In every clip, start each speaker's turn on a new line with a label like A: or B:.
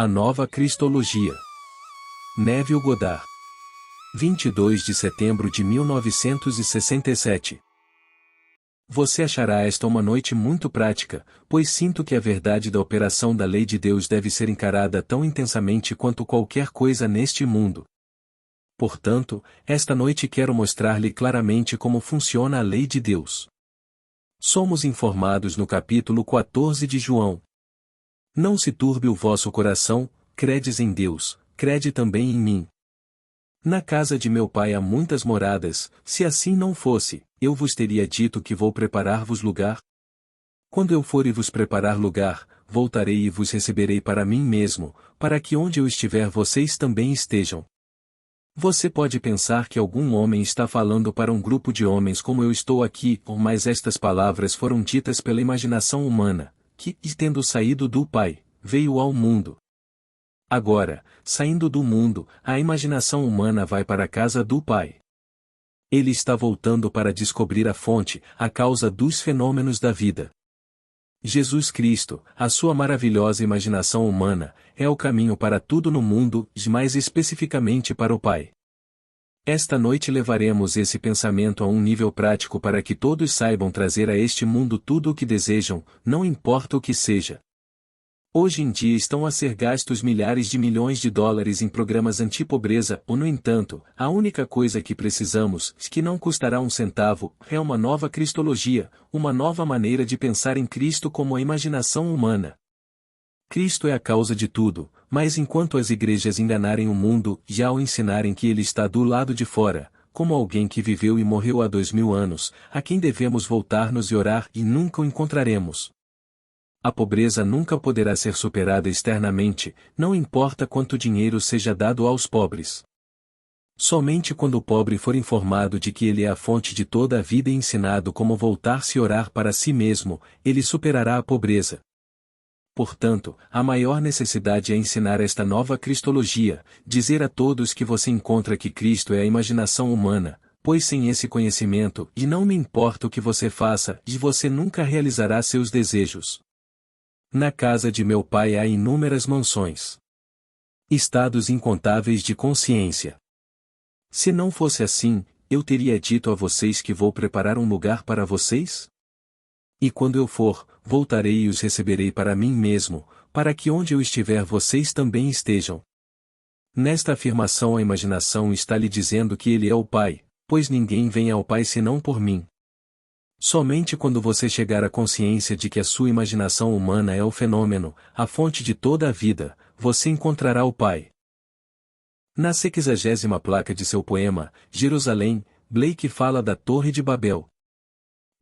A: A Nova Cristologia. Neville Goddard. 22 de setembro de 1967. Você achará esta uma noite muito prática, pois sinto que a verdade da operação da lei de Deus deve ser encarada tão intensamente quanto qualquer coisa neste mundo. Portanto, esta noite quero mostrar-lhe claramente como funciona a lei de Deus. Somos informados no capítulo 14 de João. Não se turbe o vosso coração, credes em Deus, crede também em mim. Na casa de meu pai há muitas moradas, se assim não fosse, eu vos teria dito que vou preparar-vos lugar. Quando eu for e vos preparar lugar, voltarei e vos receberei para mim mesmo, para que onde eu estiver vocês também estejam. Você pode pensar que algum homem está falando para um grupo de homens como eu estou aqui, mas estas palavras foram ditas pela imaginação humana, que, tendo saído do Pai, veio ao mundo. Agora, saindo do mundo, a imaginação humana vai para a casa do Pai. Ele está voltando para descobrir a fonte, a causa dos fenômenos da vida. Jesus Cristo, a sua maravilhosa imaginação humana, é o caminho para tudo no mundo, mais especificamente para o Pai. Esta noite levaremos esse pensamento a um nível prático para que todos saibam trazer a este mundo tudo o que desejam, não importa o que seja. Hoje em dia estão a ser gastos milhares de milhões de dólares em programas anti-pobreza, no entanto, a única coisa que precisamos, que não custará um centavo, é uma nova cristologia, uma nova maneira de pensar em Cristo como a imaginação humana. Cristo é a causa de tudo, mas enquanto as igrejas enganarem o mundo, e ao ensinarem que ele está do lado de fora, como alguém que viveu e morreu há 2000 anos, a quem devemos voltar-nos e orar e nunca o encontraremos. A pobreza nunca poderá ser superada externamente, não importa quanto dinheiro seja dado aos pobres. Somente quando o pobre for informado de que ele é a fonte de toda a vida e ensinado como voltar-se e orar para si mesmo, ele superará a pobreza. Portanto, a maior necessidade é ensinar esta nova cristologia, dizer a todos que você encontra que Cristo é a imaginação humana, pois sem esse conhecimento, e não me importa o que você faça, e você nunca realizará seus desejos. Na casa de meu pai há inúmeras mansões. Estados incontáveis de consciência. Se não fosse assim, eu teria dito a vocês que vou preparar um lugar para vocês? E quando eu for, voltarei e os receberei para mim mesmo, para que onde eu estiver vocês também estejam. Nesta afirmação a imaginação está lhe dizendo que ele é o Pai, pois ninguém vem ao Pai senão por mim. Somente quando você chegar à consciência de que a sua imaginação humana é o fenômeno, a fonte de toda a vida, você encontrará o Pai. Na 60ª placa de seu poema, Jerusalém, Blake fala da Torre de Babel.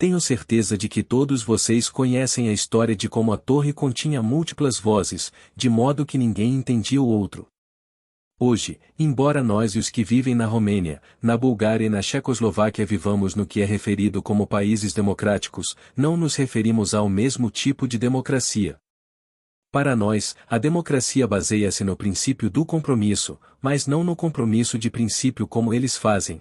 A: Tenho certeza de que todos vocês conhecem a história de como a torre continha múltiplas vozes, de modo que ninguém entendia o outro. Hoje, embora nós e os que vivem na Romênia, na Bulgária e na Checoslováquia vivamos no que é referido como países democráticos, não nos referimos ao mesmo tipo de democracia. Para nós, a democracia baseia-se no princípio do compromisso, mas não no compromisso de princípio como eles fazem.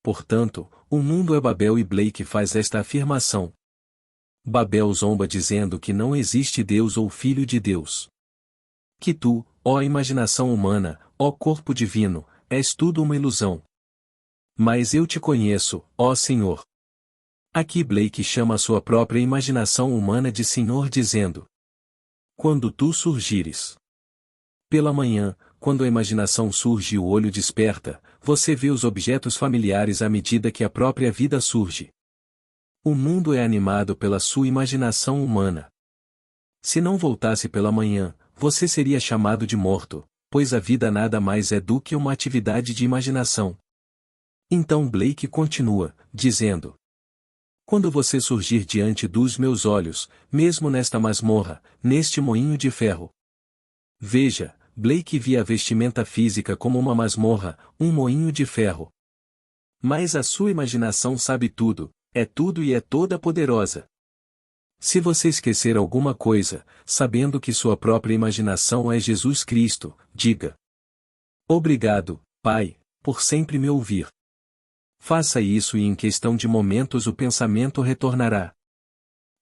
A: Portanto, o mundo é Babel e Blake faz esta afirmação. Babel zomba dizendo que não existe Deus ou Filho de Deus. Que tu, ó imaginação humana, ó corpo divino, és tudo uma ilusão. Mas eu te conheço, ó Senhor. Aqui Blake chama a sua própria imaginação humana de Senhor dizendo: quando tu surgires. Pela manhã, quando a imaginação surge e o olho desperta, você vê os objetos familiares à medida que a própria vida surge. O mundo é animado pela sua imaginação humana. Se não voltasse pela manhã, você seria chamado de morto, pois a vida nada mais é do que uma atividade de imaginação. Então Blake continua, dizendo: quando você surgir diante dos meus olhos, mesmo nesta masmorra, neste moinho de ferro. Veja, Blake via a vestimenta física como uma masmorra, um moinho de ferro. Mas a sua imaginação sabe tudo e é toda poderosa. Se você esquecer alguma coisa, sabendo que sua própria imaginação é Jesus Cristo, diga: obrigado, Pai, por sempre me ouvir. Faça isso e em questão de momentos o pensamento retornará.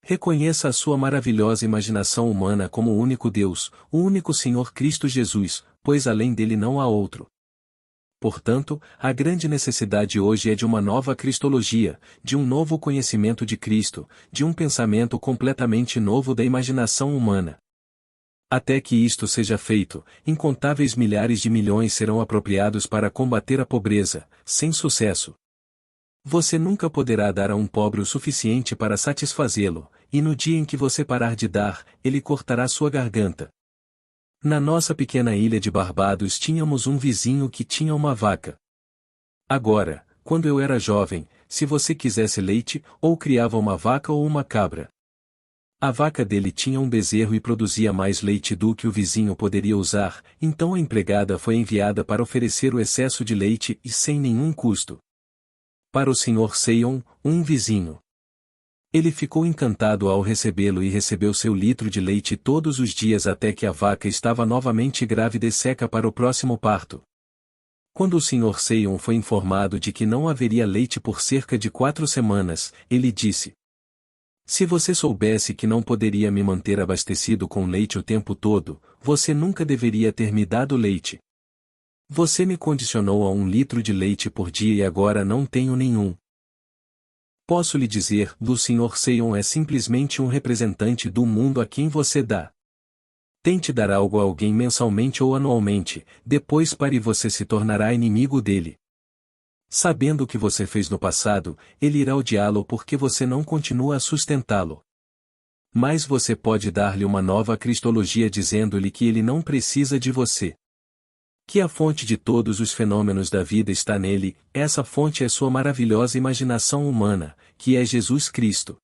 A: Reconheça a sua maravilhosa imaginação humana como o único Deus, o único Senhor Cristo Jesus, pois além dele não há outro. Portanto, a grande necessidade hoje é de uma nova cristologia, de um novo conhecimento de Cristo, de um pensamento completamente novo da imaginação humana. Até que isto seja feito, incontáveis milhares de milhões serão apropriados para combater a pobreza, sem sucesso. Você nunca poderá dar a um pobre o suficiente para satisfazê-lo, e no dia em que você parar de dar, ele cortará sua garganta. Na nossa pequena ilha de Barbados tínhamos um vizinho que tinha uma vaca. Agora, quando eu era jovem, se você quisesse leite, ou criava uma vaca ou uma cabra. A vaca dele tinha um bezerro e produzia mais leite do que o vizinho poderia usar, então a empregada foi enviada para oferecer o excesso de leite e sem nenhum custo. Para o Sr. Seion, um vizinho. Ele ficou encantado ao recebê-lo e recebeu seu litro de leite todos os dias até que a vaca estava novamente grávida e seca para o próximo parto. Quando o Sr. Seion foi informado de que não haveria leite por cerca de 4 semanas, ele disse: "Se você soubesse que não poderia me manter abastecido com leite o tempo todo, você nunca deveria ter me dado leite. Você me condicionou a 1 litro de leite por dia e agora não tenho nenhum." Posso lhe dizer, o Sr. Seion é simplesmente um representante do mundo a quem você dá. Tente dar algo a alguém mensalmente ou anualmente, depois pare e você se tornará inimigo dele. Sabendo o que você fez no passado, ele irá odiá-lo porque você não continua a sustentá-lo. Mas você pode dar-lhe uma nova cristologia dizendo-lhe que ele não precisa de você. Que a fonte de todos os fenômenos da vida está nele, essa fonte é sua maravilhosa imaginação humana, que é Jesus Cristo.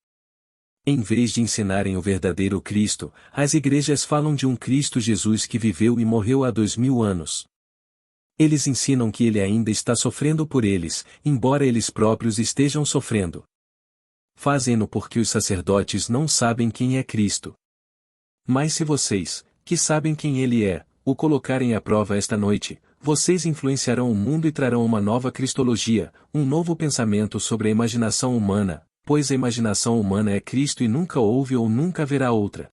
A: Em vez de ensinarem o verdadeiro Cristo, as igrejas falam de um Cristo Jesus que viveu e morreu há 2000 anos. Eles ensinam que ele ainda está sofrendo por eles, embora eles próprios estejam sofrendo. Fazem-no porque os sacerdotes não sabem quem é Cristo. Mas se vocês, que sabem quem ele é, o colocarem à prova esta noite, vocês influenciarão o mundo e trarão uma nova cristologia, um novo pensamento sobre a imaginação humana, pois a imaginação humana é Cristo e nunca houve ou nunca haverá outra.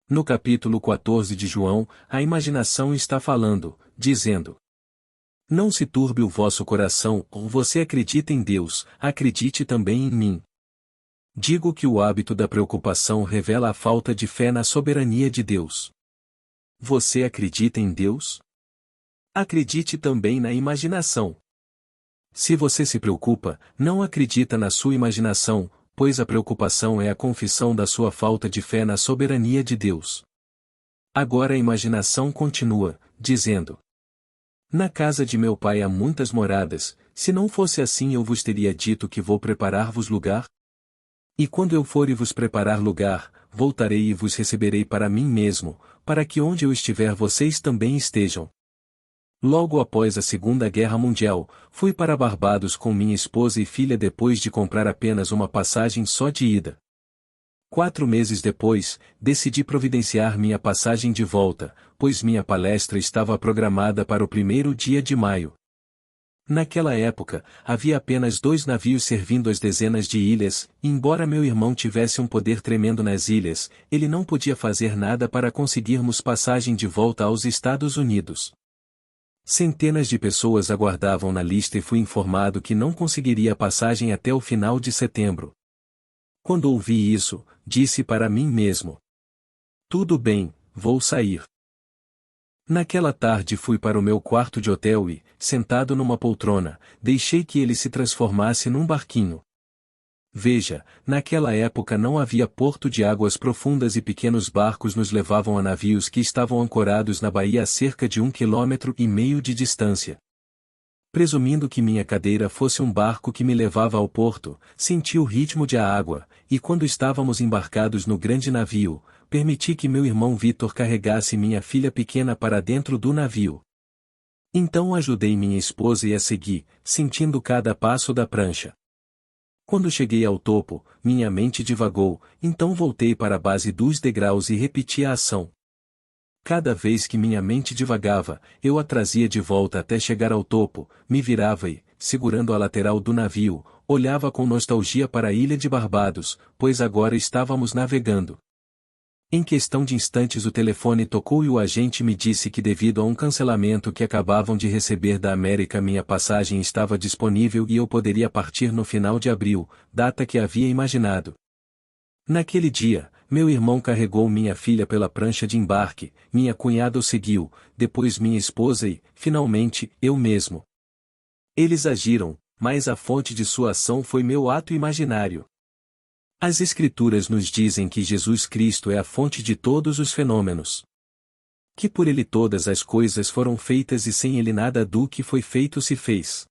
A: No capítulo 14 de João, a imaginação está falando, dizendo: "Não se turbe o vosso coração, ou você acredita em Deus, acredite também em mim." Digo que o hábito da preocupação revela a falta de fé na soberania de Deus. Você acredita em Deus? Acredite também na imaginação. Se você se preocupa, não acredita na sua imaginação, pois a preocupação é a confissão da sua falta de fé na soberania de Deus. Agora a imaginação continua, dizendo: "Na casa de meu pai há muitas moradas, se não fosse assim eu vos teria dito que vou preparar-vos lugar? E quando eu for e vos preparar lugar, voltarei e vos receberei para mim mesmo, para que onde eu estiver vocês também estejam." Logo após a Segunda Guerra Mundial, fui para Barbados com minha esposa e filha depois de comprar apenas uma passagem só de ida. 4 meses depois, decidi providenciar minha passagem de volta, pois minha palestra estava programada para o 1º dia de maio. Naquela época, havia apenas 2 navios servindo as dezenas de ilhas, e embora meu irmão tivesse um poder tremendo nas ilhas, ele não podia fazer nada para conseguirmos passagem de volta aos Estados Unidos. Centenas de pessoas aguardavam na lista e fui informado que não conseguiria passagem até o final de setembro. Quando ouvi isso, disse para mim mesmo: "Tudo bem, vou sair." Naquela tarde fui para o meu quarto de hotel e, sentado numa poltrona, deixei que ele se transformasse num barquinho. Veja, naquela época não havia porto de águas profundas e pequenos barcos nos levavam a navios que estavam ancorados na baía a cerca de 1,5 km de distância. Presumindo que minha cadeira fosse um barco que me levava ao porto, senti o ritmo de a água, e quando estávamos embarcados no grande navio, permiti que meu irmão Vitor carregasse minha filha pequena para dentro do navio. Então ajudei minha esposa e a segui, sentindo cada passo da prancha. Quando cheguei ao topo, minha mente divagou, então voltei para a base dos degraus e repeti a ação. Cada vez que minha mente divagava, eu a trazia de volta até chegar ao topo, me virava e, segurando a lateral do navio, olhava com nostalgia para a ilha de Barbados, pois agora estávamos navegando. Em questão de instantes o telefone tocou e o agente me disse que devido a um cancelamento que acabavam de receber da América minha passagem estava disponível e eu poderia partir no final de abril, data que havia imaginado. Naquele dia, meu irmão carregou minha filha pela prancha de embarque, minha cunhada o seguiu, depois minha esposa e, finalmente, eu mesmo. Eles agiram, mas a fonte de sua ação foi meu ato imaginário. As Escrituras nos dizem que Jesus Cristo é a fonte de todos os fenômenos. Que por ele todas as coisas foram feitas e sem ele nada do que foi feito se fez.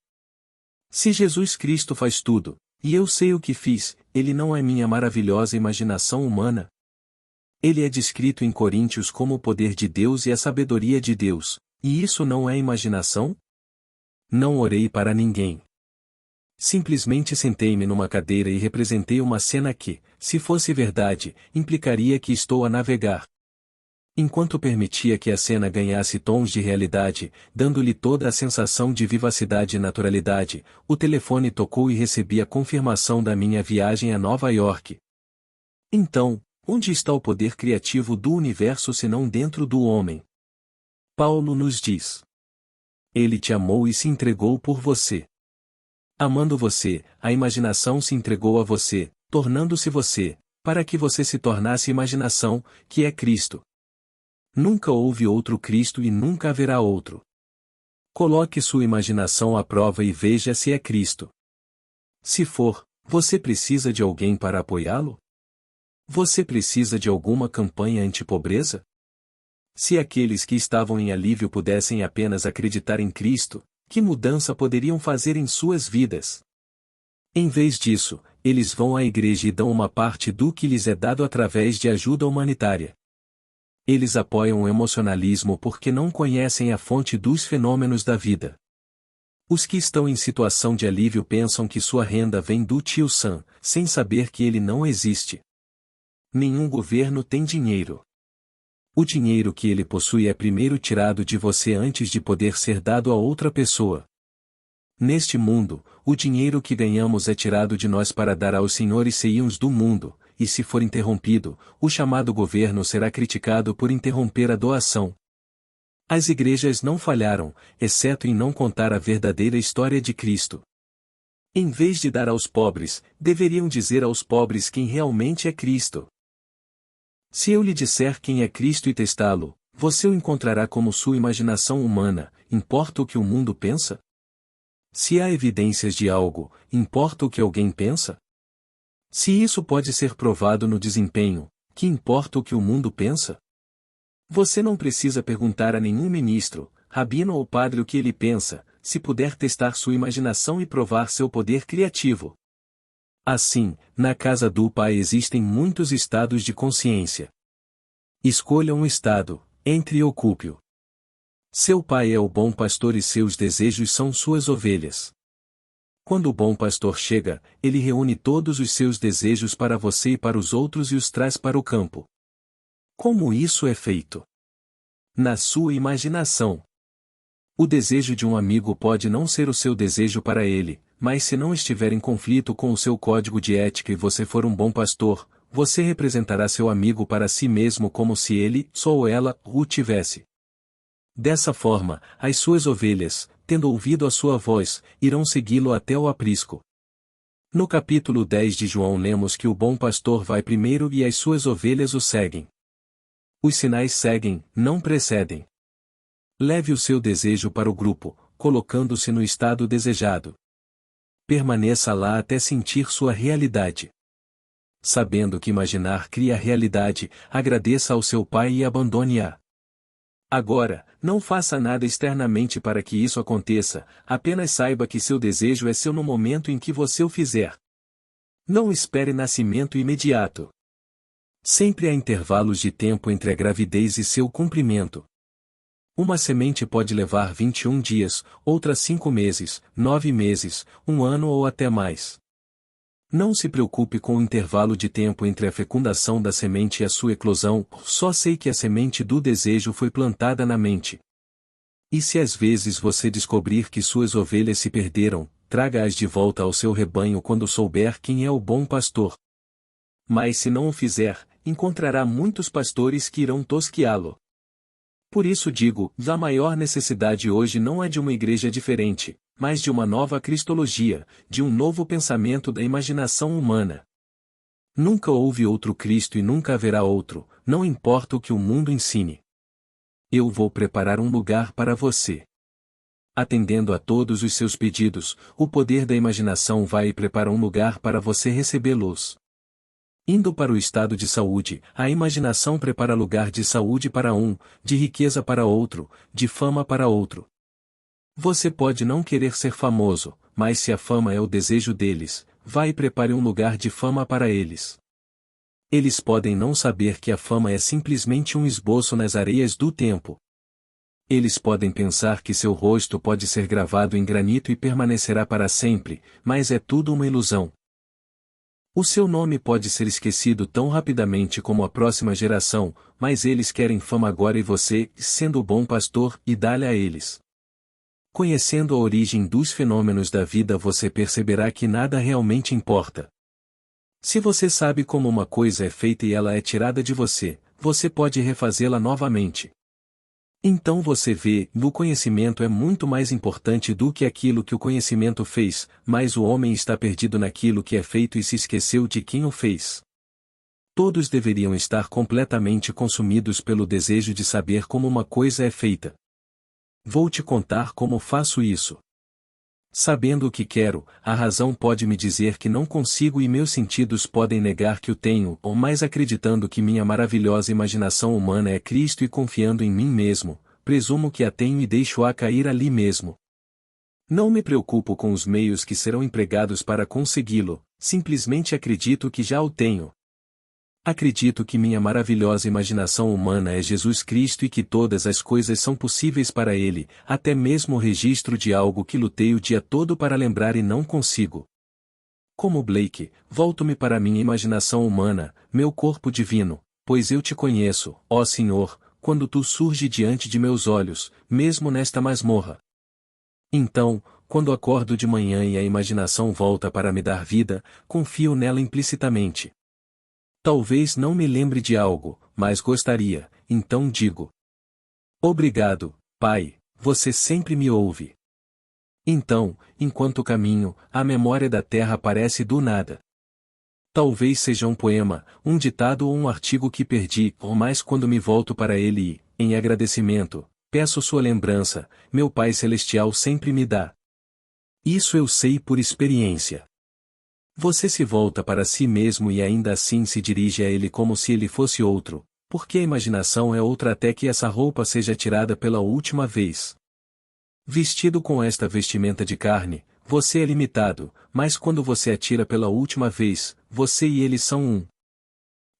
A: Se Jesus Cristo faz tudo, e eu sei o que fiz, ele não é minha maravilhosa imaginação humana. Ele é descrito em Coríntios como o poder de Deus e a sabedoria de Deus, e isso não é imaginação? Não orei para ninguém. Simplesmente sentei-me numa cadeira e representei uma cena que, se fosse verdade, implicaria que estou a navegar. Enquanto permitia que a cena ganhasse tons de realidade, dando-lhe toda a sensação de vivacidade e naturalidade, o telefone tocou e recebi a confirmação da minha viagem a Nova York. Então, onde está o poder criativo do universo senão dentro do homem? Paulo nos diz. Ele te amou e se entregou por você. Amando você, a imaginação se entregou a você, tornando-se você, para que você se tornasse imaginação, que é Cristo. Nunca houve outro Cristo e nunca haverá outro. Coloque sua imaginação à prova e veja se é Cristo. Se for, você precisa de alguém para apoiá-lo? Você precisa de alguma campanha anti-pobreza? Se aqueles que estavam em alívio pudessem apenas acreditar em Cristo, que mudança poderiam fazer em suas vidas? Em vez disso, eles vão à igreja e dão uma parte do que lhes é dado através de ajuda humanitária. Eles apoiam o emocionalismo porque não conhecem a fonte dos fenômenos da vida. Os que estão em situação de alívio pensam que sua renda vem do tio Sam, sem saber que ele não existe. Nenhum governo tem dinheiro. O dinheiro que ele possui é primeiro tirado de você antes de poder ser dado a outra pessoa. Neste mundo, o dinheiro que ganhamos é tirado de nós para dar aos senhores ceiões do mundo, e se for interrompido, o chamado governo será criticado por interromper a doação. As igrejas não falharam, exceto em não contar a verdadeira história de Cristo. Em vez de dar aos pobres, deveriam dizer aos pobres quem realmente é Cristo. Se eu lhe disser quem é Cristo e testá-lo, você o encontrará como sua imaginação humana, importa o que o mundo pensa? Se há evidências de algo, importa o que alguém pensa? Se isso pode ser provado no desempenho, que importa o que o mundo pensa? Você não precisa perguntar a nenhum ministro, rabino ou padre o que ele pensa, se puder testar sua imaginação e provar seu poder criativo. Assim, na casa do Pai existem muitos estados de consciência. Escolha um estado, entre e ocupe-o. Seu Pai é o bom pastor e seus desejos são suas ovelhas. Quando o bom pastor chega, ele reúne todos os seus desejos para você e para os outros e os traz para o campo. Como isso é feito? Na sua imaginação. O desejo de um amigo pode não ser o seu desejo para ele, mas se não estiver em conflito com o seu código de ética e você for um bom pastor, você representará seu amigo para si mesmo como se ele, só ou ela, o tivesse. Dessa forma, as suas ovelhas, tendo ouvido a sua voz, irão segui-lo até o aprisco. No capítulo 10 de João lemos que o bom pastor vai primeiro e as suas ovelhas o seguem. Os sinais seguem, não precedem. Leve o seu desejo para o grupo, colocando-se no estado desejado. Permaneça lá até sentir sua realidade. Sabendo que imaginar cria a realidade, agradeça ao seu Pai e abandone-a. Agora, não faça nada externamente para que isso aconteça, apenas saiba que seu desejo é seu no momento em que você o fizer. Não espere nascimento imediato. Sempre há intervalos de tempo entre a gravidez e seu cumprimento. Uma semente pode levar 21 dias, outra 5 meses, 9 meses, 1 ano ou até mais. Não se preocupe com o intervalo de tempo entre a fecundação da semente e a sua eclosão, só sei que a semente do desejo foi plantada na mente. E se às vezes você descobrir que suas ovelhas se perderam, traga-as de volta ao seu rebanho quando souber quem é o bom pastor. Mas se não o fizer, encontrará muitos pastores que irão tosqueá-lo. Por isso digo, a maior necessidade hoje não é de uma igreja diferente, mas de uma nova cristologia, de um novo pensamento da imaginação humana. Nunca houve outro Cristo e nunca haverá outro, não importa o que o mundo ensine. Eu vou preparar um lugar para você. Atendendo a todos os seus pedidos, o poder da imaginação vai e prepara um lugar para você recebê-los. Indo para o estado de saúde, a imaginação prepara lugar de saúde para um, de riqueza para outro, de fama para outro. Você pode não querer ser famoso, mas se a fama é o desejo deles, vá e prepare um lugar de fama para eles. Eles podem não saber que a fama é simplesmente um esboço nas areias do tempo. Eles podem pensar que seu rosto pode ser gravado em granito e permanecerá para sempre, mas é tudo uma ilusão. O seu nome pode ser esquecido tão rapidamente como a próxima geração, mas eles querem fama agora e você, sendo o bom pastor, e dá-lhe a eles. Conhecendo a origem dos fenômenos da vida, você perceberá que nada realmente importa. Se você sabe como uma coisa é feita e ela é tirada de você, você pode refazê-la novamente. Então você vê, o conhecimento é muito mais importante do que aquilo que o conhecimento fez, mas o homem está perdido naquilo que é feito e se esqueceu de quem o fez. Todos deveriam estar completamente consumidos pelo desejo de saber como uma coisa é feita. Vou te contar como faço isso. Sabendo o que quero, a razão pode me dizer que não consigo e meus sentidos podem negar que o tenho, ou mais acreditando que minha maravilhosa imaginação humana é Cristo e confiando em mim mesmo, presumo que a tenho e deixo-a cair ali mesmo. Não me preocupo com os meios que serão empregados para consegui-lo, simplesmente acredito que já o tenho. Acredito que minha maravilhosa imaginação humana é Jesus Cristo e que todas as coisas são possíveis para Ele, até mesmo o registro de algo que lutei o dia todo para lembrar e não consigo. Como Blake, volto-me para minha imaginação humana, meu corpo divino, pois eu te conheço, ó Senhor, quando tu surge diante de meus olhos, mesmo nesta masmorra. Então, quando acordo de manhã e a imaginação volta para me dar vida, confio nela implicitamente. Talvez não me lembre de algo, mas gostaria, então digo: obrigado, Pai, você sempre me ouve. Então, enquanto caminho, a memória da terra aparece do nada. Talvez seja um poema, um ditado ou um artigo que perdi, ou mais quando me volto para ele e, em agradecimento, peço sua lembrança, meu Pai Celestial sempre me dá. Isso eu sei por experiência. Você se volta para si mesmo e ainda assim se dirige a ele como se ele fosse outro, porque a imaginação é outra até que essa roupa seja tirada pela última vez. Vestido com esta vestimenta de carne, você é limitado, mas quando você a tira pela última vez, você e ele são um.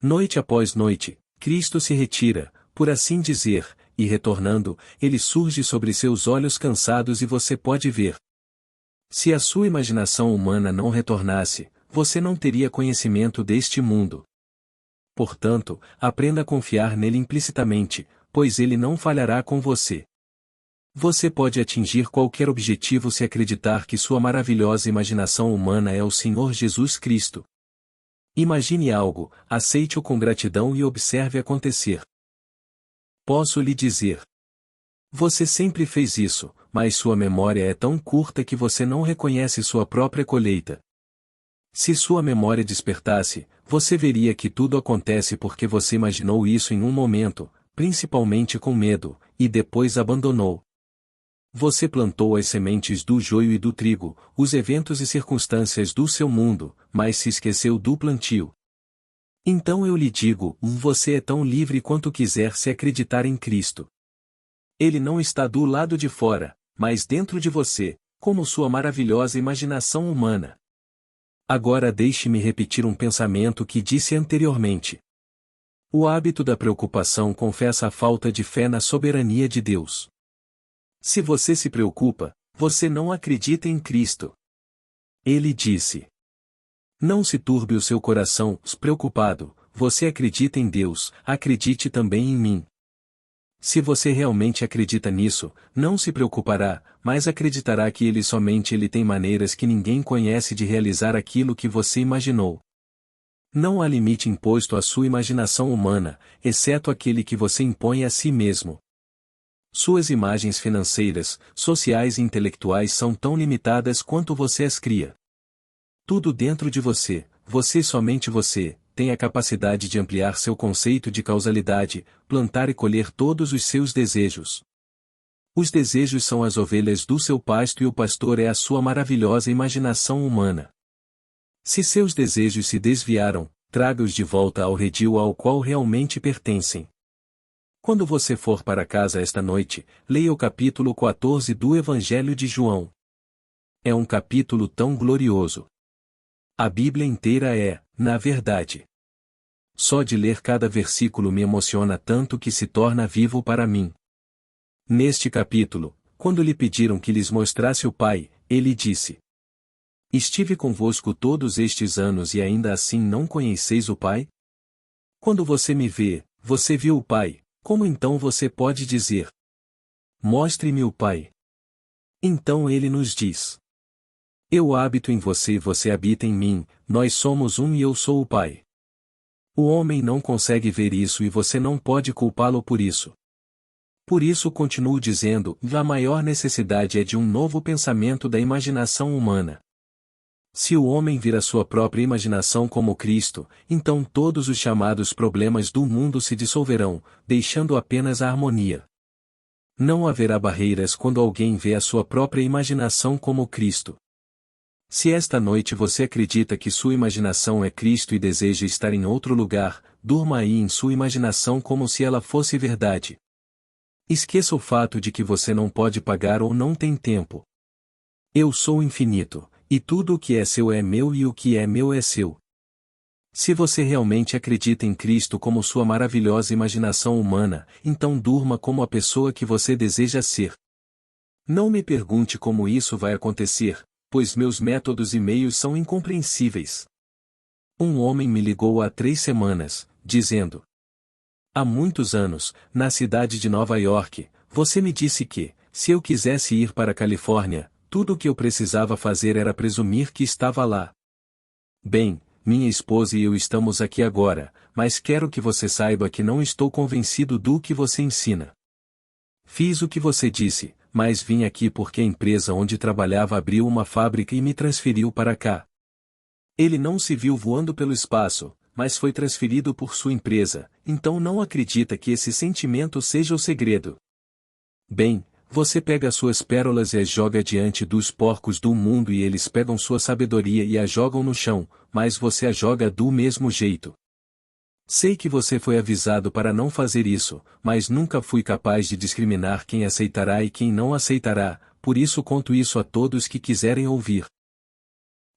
A: Noite após noite, Cristo se retira, por assim dizer, e retornando, ele surge sobre seus olhos cansados e você pode ver. Se a sua imaginação humana não retornasse, você não teria conhecimento deste mundo. Portanto, aprenda a confiar nele implicitamente, pois ele não falhará com você. Você pode atingir qualquer objetivo se acreditar que sua maravilhosa imaginação humana é o Senhor Jesus Cristo. Imagine algo, aceite-o com gratidão e observe acontecer. Posso lhe dizer: você sempre fez isso, mas sua memória é tão curta que você não reconhece sua própria colheita. Se sua memória despertasse, você veria que tudo acontece porque você imaginou isso em um momento, principalmente com medo, e depois abandonou. Você plantou as sementes do joio e do trigo, os eventos e circunstâncias do seu mundo, mas se esqueceu do plantio. Então eu lhe digo, você é tão livre quanto quiser se acreditar em Cristo. Ele não está do lado de fora, mas dentro de você, como sua maravilhosa imaginação humana. Agora deixe-me repetir um pensamento que disse anteriormente. O hábito da preocupação confessa a falta de fé na soberania de Deus. Se você se preocupa, você não acredita em Cristo. Ele disse: não se turbe o seu coração, preocupado, você acredita em Deus, acredite também em mim. Se você realmente acredita nisso, não se preocupará, mas acreditará que ele tem maneiras que ninguém conhece de realizar aquilo que você imaginou. Não há limite imposto à sua imaginação humana, exceto aquele que você impõe a si mesmo. Suas imagens financeiras, sociais e intelectuais são tão limitadas quanto você as cria. Tudo dentro de você, somente você, tem a capacidade de ampliar seu conceito de causalidade, plantar e colher todos os seus desejos. Os desejos são as ovelhas do seu pasto e o pastor é a sua maravilhosa imaginação humana. Se seus desejos se desviaram, traga-os de volta ao redil ao qual realmente pertencem. Quando você for para casa esta noite, leia o capítulo 14 do Evangelho de João. É um capítulo tão glorioso. A Bíblia inteira é, na verdade. Só de ler cada versículo me emociona tanto que se torna vivo para mim. Neste capítulo, quando lhe pediram que lhes mostrasse o Pai, ele disse: Estive convosco todos estes anos e ainda assim não conheceis o Pai? Quando você me vê, você viu o Pai, como então você pode dizer: Mostre-me o Pai? Então ele nos diz: Eu habito em você e você habita em mim, nós somos um e eu sou o Pai. O homem não consegue ver isso e você não pode culpá-lo por isso. Por isso continuo dizendo, a maior necessidade é de um novo pensamento da imaginação humana. Se o homem vir a sua própria imaginação como Cristo, então todos os chamados problemas do mundo se dissolverão, deixando apenas a harmonia. Não haverá barreiras quando alguém vê a sua própria imaginação como Cristo. Se esta noite você acredita que sua imaginação é Cristo e deseja estar em outro lugar, durma aí em sua imaginação como se ela fosse verdade. Esqueça o fato de que você não pode pagar ou não tem tempo. Eu sou infinito, e tudo o que é seu é meu e o que é meu é seu. Se você realmente acredita em Cristo como sua maravilhosa imaginação humana, então durma como a pessoa que você deseja ser. Não me pergunte como isso vai acontecer, pois meus métodos e meios são incompreensíveis. Um homem me ligou há 3 semanas, dizendo: Há muitos anos, na cidade de Nova York, você me disse que, se eu quisesse ir para a Califórnia, tudo o que eu precisava fazer era presumir que estava lá. Bem, minha esposa e eu estamos aqui agora, mas quero que você saiba que não estou convencido do que você ensina. Fiz o que você disse, mas vim aqui porque a empresa onde trabalhava abriu uma fábrica e me transferiu para cá. Ele não se viu voando pelo espaço, mas foi transferido por sua empresa, então não acredita que esse sentimento seja o segredo. Bem, você pega suas pérolas e as joga diante dos porcos do mundo e eles pegam sua sabedoria e a jogam no chão, mas você a joga do mesmo jeito. Sei que você foi avisado para não fazer isso, mas nunca fui capaz de discriminar quem aceitará e quem não aceitará, por isso conto isso a todos que quiserem ouvir.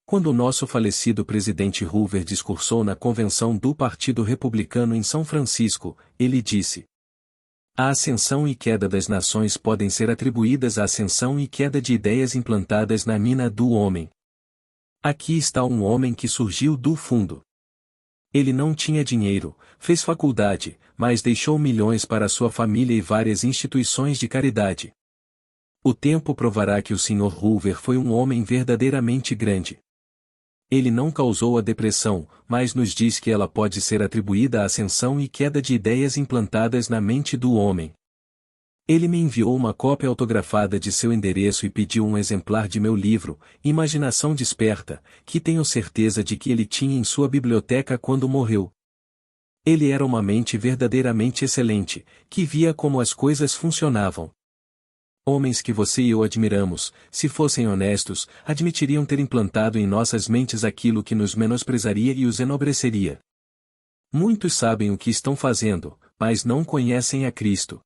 A: Quando o nosso falecido presidente Hoover discursou na convenção do Partido Republicano em São Francisco, ele disse: A ascensão e queda das nações podem ser atribuídas à ascensão e queda de ideias implantadas na mina do homem. Aqui está um homem que surgiu do fundo. Ele não tinha dinheiro, fez faculdade, mas deixou milhões para sua família e várias instituições de caridade. O tempo provará que o Sr. Hoover foi um homem verdadeiramente grande. Ele não causou a depressão, mas nos diz que ela pode ser atribuída à ascensão e queda de ideias implantadas na mente do homem. Ele me enviou uma cópia autografada de seu endereço e pediu um exemplar de meu livro, Imaginação Desperta, que tenho certeza de que ele tinha em sua biblioteca quando morreu. Ele era uma mente verdadeiramente excelente, que via como as coisas funcionavam. Homens que você e eu admiramos, se fossem honestos, admitiriam ter implantado em nossas mentes aquilo que nos menosprezaria e os enobreceria. Muitos sabem o que estão fazendo, mas não conhecem a Cristo.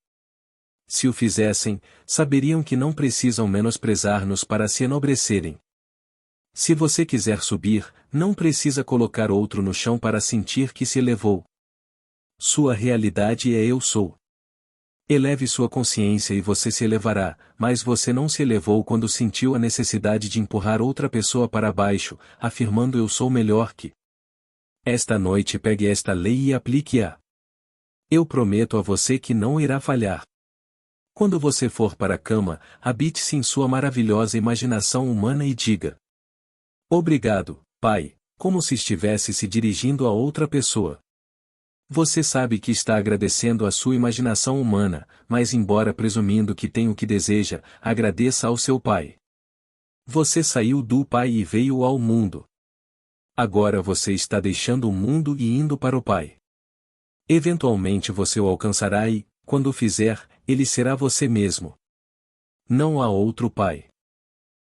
A: Se o fizessem, saberiam que não precisam menosprezar-nos para se enobrecerem. Se você quiser subir, não precisa colocar outro no chão para sentir que se elevou. Sua realidade é eu sou. Eleve sua consciência e você se elevará, mas você não se elevou quando sentiu a necessidade de empurrar outra pessoa para baixo, afirmando eu sou melhor que. Esta noite pegue esta lei e aplique-a. Eu prometo a você que não irá falhar. Quando você for para a cama, habite-se em sua maravilhosa imaginação humana e diga: obrigado, Pai, como se estivesse se dirigindo a outra pessoa. Você sabe que está agradecendo à sua imaginação humana, mas embora presumindo que tem o que deseja, agradeça ao seu Pai. Você saiu do Pai e veio ao mundo. Agora você está deixando o mundo e indo para o Pai. Eventualmente você o alcançará e, quando o fizer, ele será você mesmo. Não há outro Pai.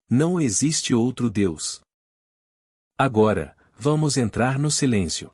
A: Não existe outro Deus. Agora, vamos entrar no silêncio.